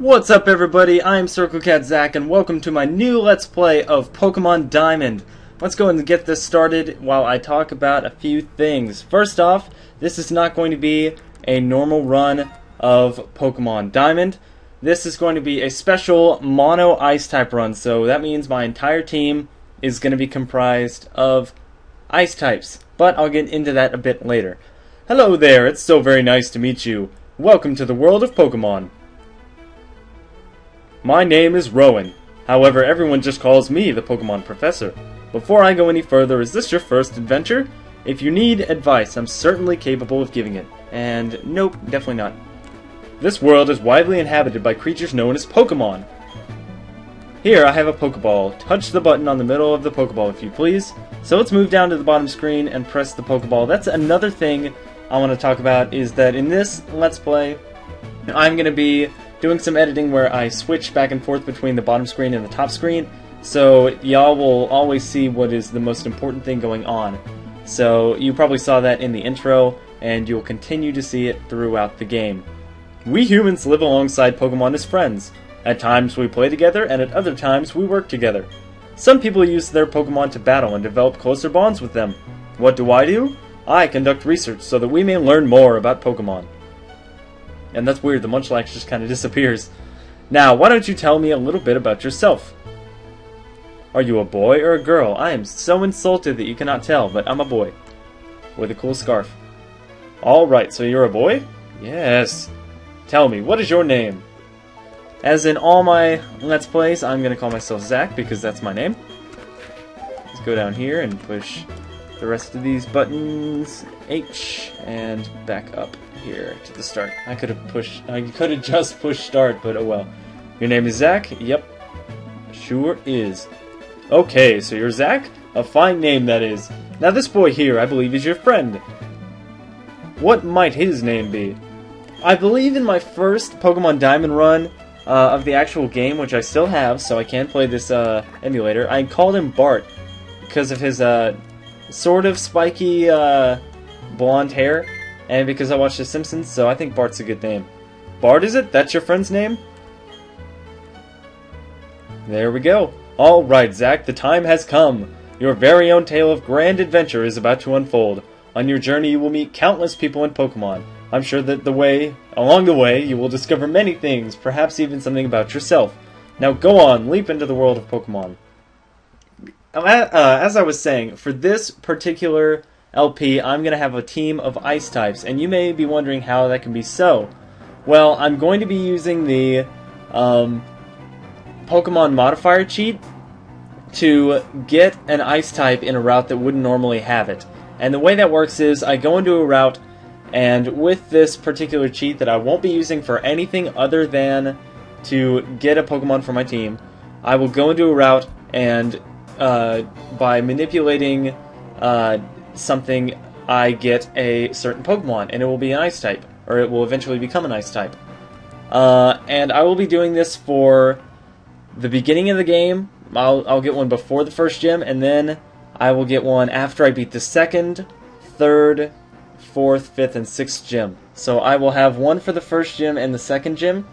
What's up everybody, I'm circlecatzach and welcome to my new Let's Play of Pokemon Diamond. Let's go and get this started while I talk about a few things. First off, this is not going to be a normal run of Pokemon Diamond. This is going to be a special mono ice type run, so that means my entire team is going to be comprised of ice types. But I'll get into that a bit later. Hello there, it's so very nice to meet you. Welcome to the world of Pokemon. My name is Rowan. However, everyone just calls me the Pokemon Professor. Before I go any further, is this your first adventure? If you need advice, I'm certainly capable of giving it. And nope, definitely not. This world is widely inhabited by creatures known as Pokemon. Here, I have a Pokeball. Touch the button on the middle of the Pokeball if you please. So let's move down to the bottom screen and press the Pokeball. That's another thing I want to talk about, is that in this Let's Play, I'm going to be doing some editing where I switch back and forth between the bottom screen and the top screen, so y'all will always see what is the most important thing going on. So you probably saw that in the intro, and you'll continue to see it throughout the game. We humans live alongside Pokemon as friends. At times we play together, and at other times we work together. Some people use their Pokemon to battle and develop closer bonds with them. What do? I conduct research so that we may learn more about Pokemon. And that's weird, the Munchlax just kind of disappears. Now, why don't you tell me a little bit about yourself? Are you a boy or a girl? I am so insulted that you cannot tell, but I'm a boy. With a cool scarf. Alright, so you're a boy? Yes. Tell me, what is your name? As in all my Let's Plays, I'm going to call myself Zach, because that's my name. Let's go down here and push the rest of these buttons, H, and back up here to the start. I could have just pushed start, but oh well. Your name is Zach? Yep. Sure is. Okay, so you're Zach? A fine name, that is. Now this boy here, I believe, is your friend. What might his name be? I believe in my first Pokemon Diamond run of the actual game, which I still have, so I can play this emulator, I called him Bart because of his sort of spiky blonde hair, and because I watched The Simpsons, so I think Bart's a good name. Bart, is it? That's your friend's name? There we go. Alright, Zach, the time has come. Your very own tale of grand adventure is about to unfold. On your journey, you will meet countless people and Pokemon. I'm sure that along the way, you will discover many things, perhaps even something about yourself. Now go on, leap into the world of Pokemon. As I was saying, for this particular LP, I'm going to have a team of ice types, and you may be wondering how that can be so. Well, I'm going to be using the Pokemon modifier cheat to get an ice type in a route that wouldn't normally have it. And the way that works is I go into a route, and with this particular cheat that I won't be using for anything other than to get a Pokemon for my team, I will go into a route and by manipulating something, I get a certain Pokemon, and it will be an ice type, or it will eventually become an ice type. And I will be doing this for the beginning of the game. I'll get one before the first gym, and then I will get one after I beat the second, third, fourth, fifth, and sixth gym. So I will have one for the first gym and the second gym,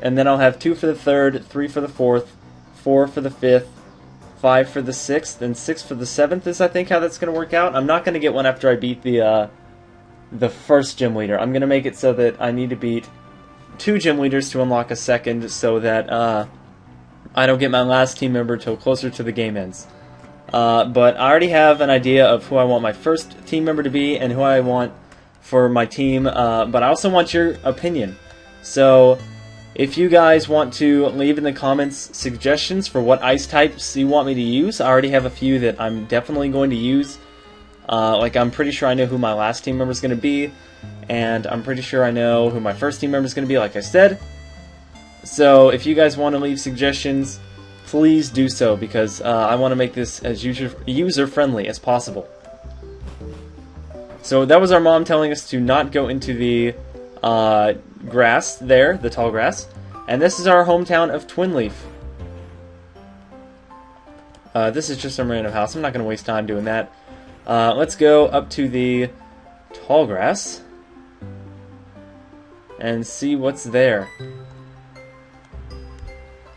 and then I'll have 2 for the third, 3 for the fourth, 4 for the fifth, 5 for the 6th, and 6 for the 7th is, I think, how that's going to work out. I'm not going to get one after I beat the first gym leader. I'm going to make it so that I need to beat 2 gym leaders to unlock a second, so that I don't get my last team member till closer to the game ends. But I already have an idea of who I want my first team member to be and who I want for my team, but I also want your opinion. So if you guys want to leave in the comments suggestions for what ice types you want me to use, I already have a few that I'm definitely going to use. Like, I'm pretty sure I know who my last team member is going to be, and I'm pretty sure I know who my first team member is going to be, like I said. So if you guys want to leave suggestions, please do so, because I want to make this as user-friendly as possible. So that was our mom telling us to not go into the grass there, the tall grass. And this is our hometown of Twinleaf. This is just some random house. I'm not going to waste time doing that. Let's go up to the tall grass and see what's there.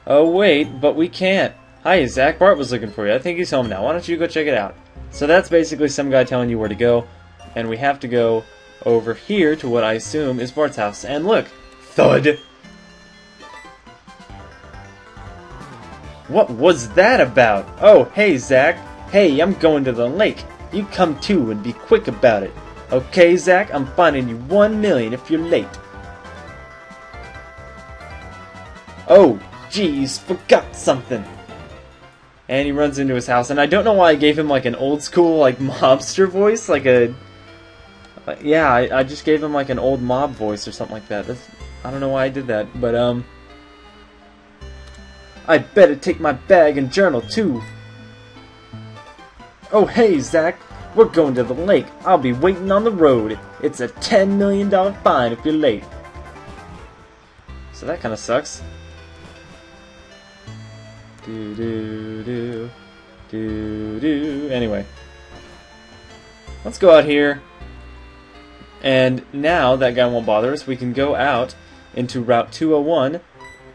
Oh wait, but we can't. Hi, Zach. Bart was looking for you. I think he's home now. Why don't you go check it out? So that's basically some guy telling you where to go, and we have to go over here to what I assume is Bart's house. And look! Thud! What was that about? Oh, hey, Zach. Hey, I'm going to the lake. You come too and be quick about it. Okay, Zach, I'm fining you 1 million if you're late. Oh, geez, forgot something. And he runs into his house, and I don't know why I gave him like an old school like mobster voice, like a yeah, I just gave him like an old mob voice or something like that. I don't know why I did that, but I better take my bag and journal too. Oh hey Zach, we're going to the lake. I'll be waiting on the road. It's a $10 million fine if you're late. So that kind of sucks. Anyway, let's go out here, and now that guy won't bother us. We can go out into Route 201,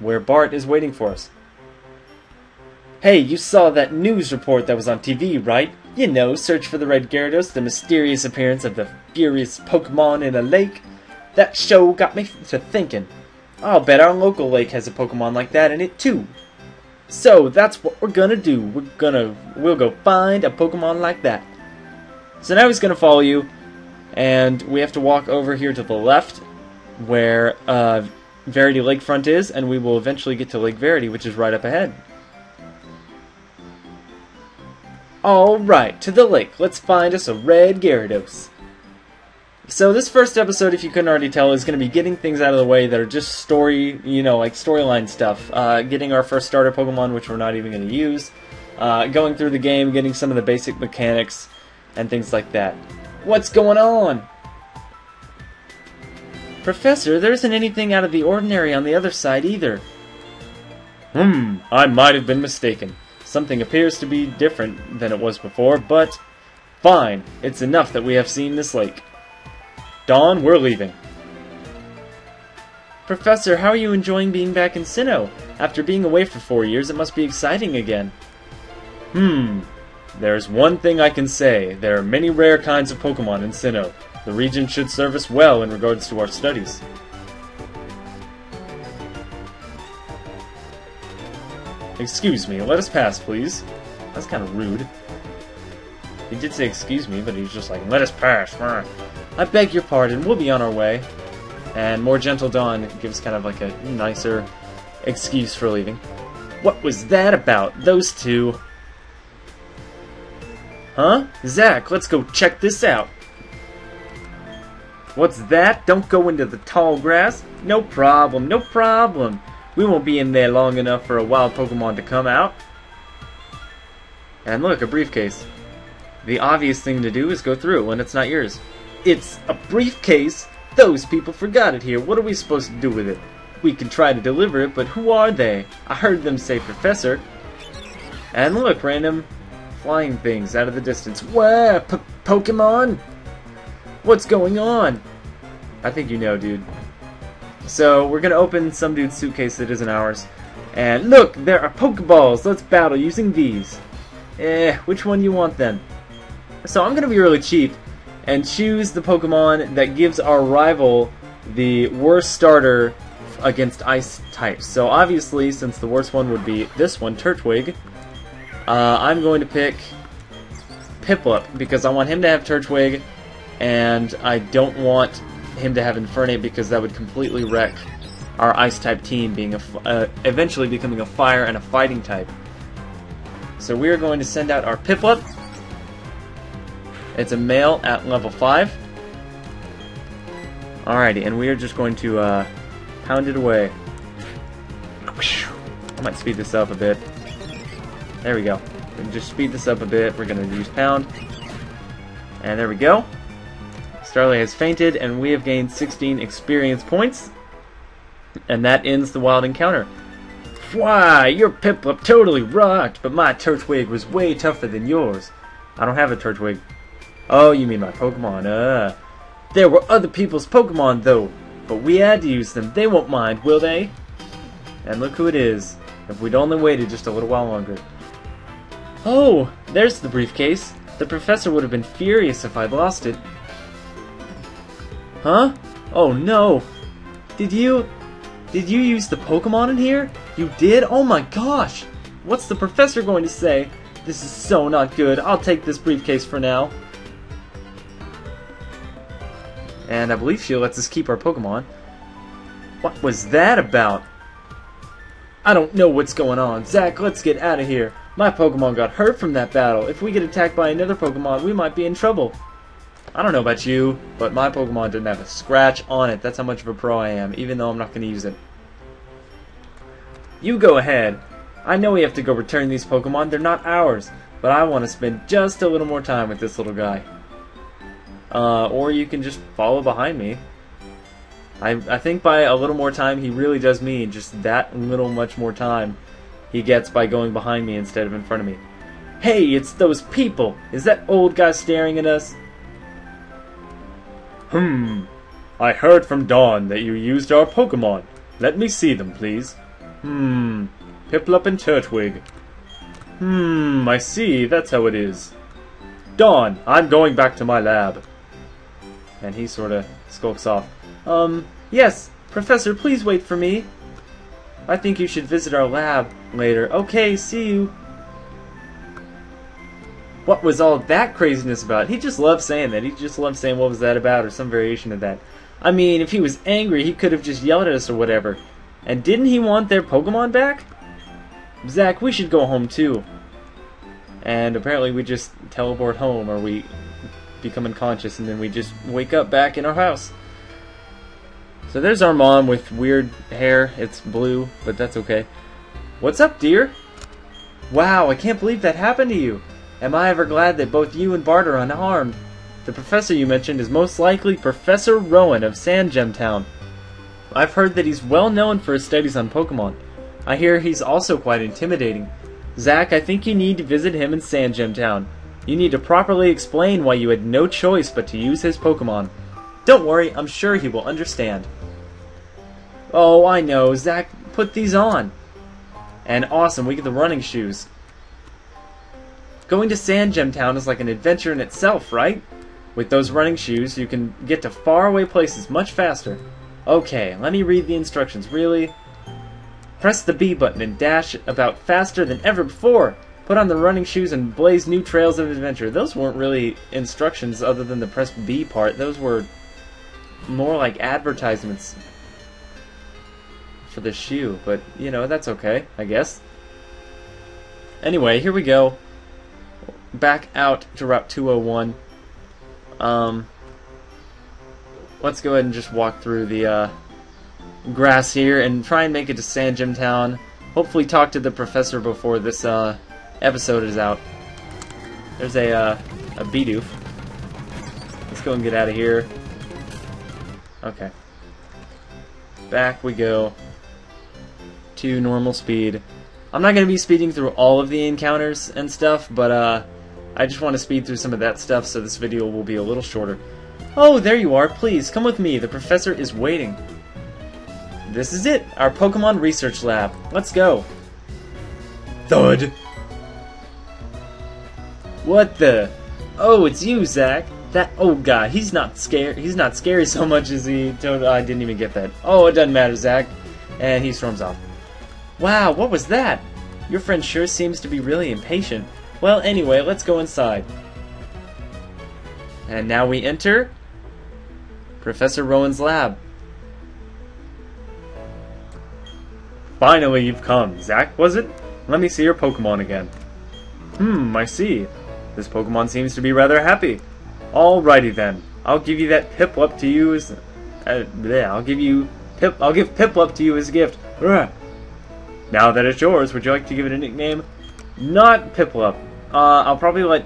where Bart is waiting for us. Hey, you saw that news report that was on TV, right? You know, search for the Red Gyarados, the mysterious appearance of the furious Pokemon in a lake. That show got me to thinking. I'll bet our local lake has a Pokemon like that in it too. So that's what we're gonna do. We'll go find a Pokemon like that. So now he's gonna follow you, and we have to walk over here to the left, where Verity Lakefront is, and we will eventually get to Lake Verity, which is right up ahead. Alright, to the lake. Let's find us a Red Gyarados. So this first episode, if you couldn't already tell, is going to be getting things out of the way that are just story, you know, like storyline stuff. Getting our first starter Pokemon, which we're not even going to use. Going through the game, getting some of the basic mechanics, and things like that. What's going on? Professor, there isn't anything out of the ordinary on the other side either. I might have been mistaken. Something appears to be different than it was before, but fine. It's enough that we have seen this lake. Dawn, we're leaving. Professor, how are you enjoying being back in Sinnoh? After being away for 4 years, it must be exciting again. There's one thing I can say. There are many rare kinds of Pokemon in Sinnoh. The region should serve us well in regards to our studies. Excuse me, let us pass, please. That's kind of rude. He did say excuse me, but he was just like, let us pass. I beg your pardon, we'll be on our way. And more gentle Dawn gives kind of like a nicer excuse for leaving. What was that about? Those two? Huh? Zach, let's go check this out. What's that? Don't go into the tall grass? No problem, no problem. We won't be in there long enough for a wild Pokemon to come out. And look, a briefcase. The obvious thing to do is go through it when it's not yours. It's a briefcase? Those people forgot it here. What are we supposed to do with it? We can try to deliver it, but who are they? I heard them say Professor. And look, random flying things out of the distance. Wow, Pokemon? What's going on? I think you know, dude. So, we're gonna open some dude's suitcase that isn't ours. And look, there are Pokeballs. Let's battle using these. Which one do you want then? So I'm gonna be really cheap and choose the Pokemon that gives our rival the worst starter against ice types. So obviously, since the worst one would be this one, Turtwig, I'm going to pick Piplup because I want him to have Turtwig, and I don't want him to have Infernape because that would completely wreck our ice type team being eventually becoming a fire and a fighting type. So we are going to send out our Piplup. It's a male at level 5. Alrighty, and we are just going to pound it away. I might speed this up a bit. There we go. We can just speed this up a bit. We're going to use pound. And there we go. Starly has fainted, and we have gained 16 experience points. And that ends the wild encounter. Why, your Piplup totally rocked, but my Turtwig was way tougher than yours. I don't have a Turtwig. Oh, you mean my Pokemon, There were other people's Pokemon, though, but we had to use them. They won't mind, will they? And look who it is. If we'd only waited just a little while longer. Oh, there's the briefcase. The professor would have been furious if I'd lost it. Huh? Oh no! Did you use the Pokemon in here? You did? Oh my gosh! What's the professor going to say? This is so not good. I'll take this briefcase for now. And I believe she lets us keep our Pokemon. What was that about? I don't know what's going on. Zach, let's get out of here. My Pokemon got hurt from that battle. If we get attacked by another Pokemon, we might be in trouble. I don't know about you, but my Pokemon didn't have a scratch on it. That's how much of a pro I am, even though I'm not going to use it. You go ahead. I know we have to go return these Pokemon. They're not ours. But I want to spend just a little more time with this little guy. Or you can just follow behind me. I think by a little more time, he really does mean just that little much more time he gets by going behind me instead of in front of me. Hey, it's those people! Is that old guy staring at us? I heard from Dawn that you used our Pokemon. Let me see them, please. Piplup and Turtwig. I see, that's how it is. Dawn, I'm going back to my lab. And he sorta skulks off. Yes, Professor, please wait for me. I think you should visit our lab later. Okay, see you. What was all that craziness about? He just loved saying that. He just loved saying what was that about or some variation of that. I mean, if he was angry, he could have just yelled at us or whatever. And didn't he want their Pokemon back? Zach, we should go home too. And apparently we just teleport home, or we become unconscious and then we just wake up back in our house. So there's our mom with weird hair. It's blue, but that's okay. What's up, dear? Wow, I can't believe that happened to you. Am I ever glad that both you and Bart are unharmed. The professor you mentioned is most likely Professor Rowan of Sandgem Town. I've heard that he's well known for his studies on Pokemon. I hear he's also quite intimidating. Zach, I think you need to visit him in Sandgem Town. You need to properly explain why you had no choice but to use his Pokemon. Don't worry, I'm sure he will understand. Oh, I know. Zach, put these on. And awesome, we get the running shoes. Going to Sandgem Town is like an adventure in itself, right? With those running shoes, you can get to faraway places much faster. Okay, let me read the instructions. Really? Press the B button and dash about faster than ever before. Put on the running shoes and blaze new trails of adventure. Those weren't really instructions other than the press B part. Those were more like advertisements for the shoe, but you know, that's okay, I guess. Anyway, here we go. Back out to Route 201. Let's go ahead and just walk through the grass here and try and make it to Sandgem Town. Hopefully talk to the professor before this episode is out. There's a Bidoof. Let's go and get out of here. Okay. Back we go to normal speed. I'm not going to be speeding through all of the encounters and stuff, but I just want to speed through some of that stuff, so this video will be a little shorter. Oh, there you are. Please, come with me. The professor is waiting. This is it, our Pokemon Research Lab. Let's go. Thud. What the? Oh, it's you, Zach. That old guy. He's not scared. He's not scary so much as he told. I didn't even get that. Oh, it doesn't matter, Zach. And he storms off. Wow, what was that? Your friend sure seems to be really impatient. Well, anyway, let's go inside. And now we enter Professor Rowan's lab. Finally, you've come. Zach, was it? Let me see your Pokemon again. I see. This Pokemon seems to be rather happy. Alrighty then. I'll give you that Piplup to you as... I'll give Piplup to you as a gift. Now that it's yours, would you like to give it a nickname? Not Piplup. I'll probably let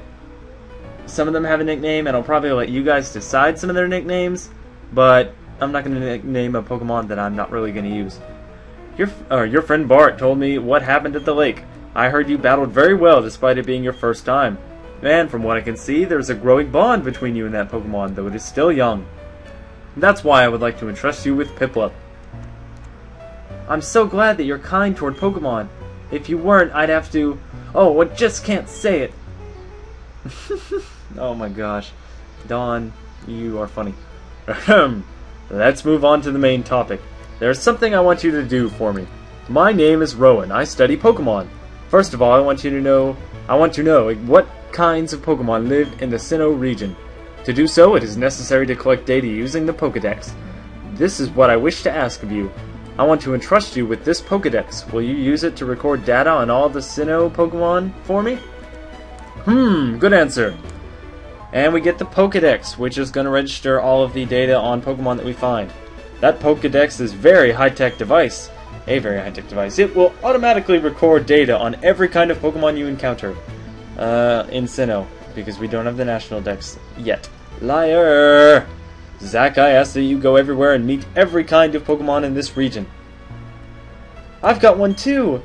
some of them have a nickname, and I'll probably let you guys decide some of their nicknames, but I'm not going to name a Pokemon that I'm not really going to use. Your friend Bart told me what happened at the lake. I heard you battled very well despite it being your first time. And from what I can see, there's a growing bond between you and that Pokemon, though it is still young. That's why I would like to entrust you with Piplup. I'm so glad that you're kind toward Pokemon. If you weren't, I'd have to... Oh, I just can't say it. Oh my gosh. Dawn, you are funny. Let's move on to the main topic. There's something I want you to do for me. My name is Rowan. I study Pokemon. First of all, I want to know what kinds of Pokemon live in the Sinnoh region. To do so, it is necessary to collect data using the Pokédex. This is what I wish to ask of you. I want to entrust you with this Pokédex. Will you use it to record data on all the Sinnoh Pokemon for me? Good answer. And we get the Pokédex, which is going to register all of the data on Pokemon that we find. That Pokédex is a very high-tech device. It will automatically record data on every kind of Pokemon you encounter in Sinnoh, because we don't have the National Dex yet. Liar! Zach, I ask that you go everywhere and meet every kind of Pokemon in this region. I've got one too!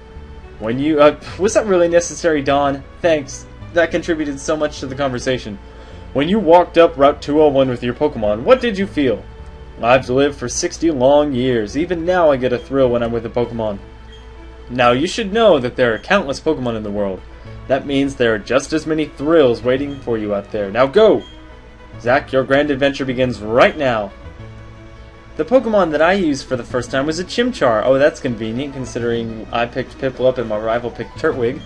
When you, was that really necessary, Dawn? Thanks. That contributed so much to the conversation. When you walked up Route 201 with your Pokemon, what did you feel? I've lived for 60 long years. Even now I get a thrill when I'm with a Pokemon. Now you should know that there are countless Pokemon in the world. That means there are just as many thrills waiting for you out there. Now go! Zach, your grand adventure begins right now. The Pokemon that I used for the first time was a Chimchar. Oh, that's convenient considering I picked Piplup and my rival picked Turtwig.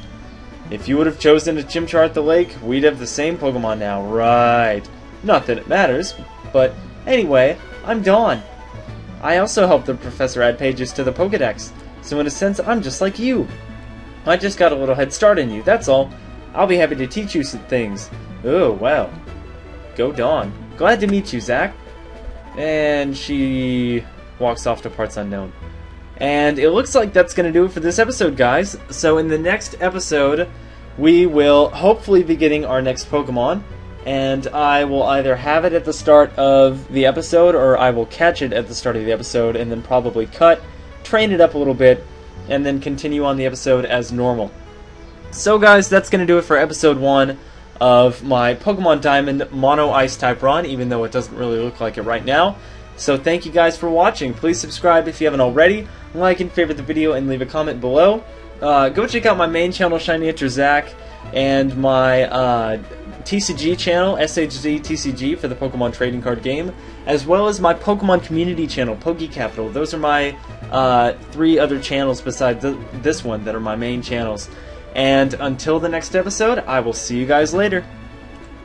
If you would have chosen a Chimchar at the lake, we'd have the same Pokemon now. Right. Not that it matters, but anyway, I'm Dawn. I also helped the professor add pages to the Pokédex, so in a sense, I'm just like you. I just got a little head start on you, that's all. I'll be happy to teach you some things. Oh, wow. Go Dawn. Glad to meet you, Zach. And she walks off to parts unknown. And it looks like that's going to do it for this episode, guys. So in the next episode, we will hopefully be getting our next Pokemon. And I will either have it at the start of the episode, or I will catch it at the start of the episode, and then probably cut, train it up a little bit, and then continue on the episode as normal. So guys, that's going to do it for episode 1 of my Pokemon Diamond Mono Ice type run, even though it doesn't really look like it right now. So thank you guys for watching. Please subscribe if you haven't already, like and favorite the video, and leave a comment below. Go check out my main channel, Shiny Hunter Zach, and my TCG channel, SHZ TCG, for the Pokemon trading card game, as well as my Pokemon community channel, PokeCapital. Those are my 3 other channels besides this one that are my main channels. And until the next episode, I will see you guys later.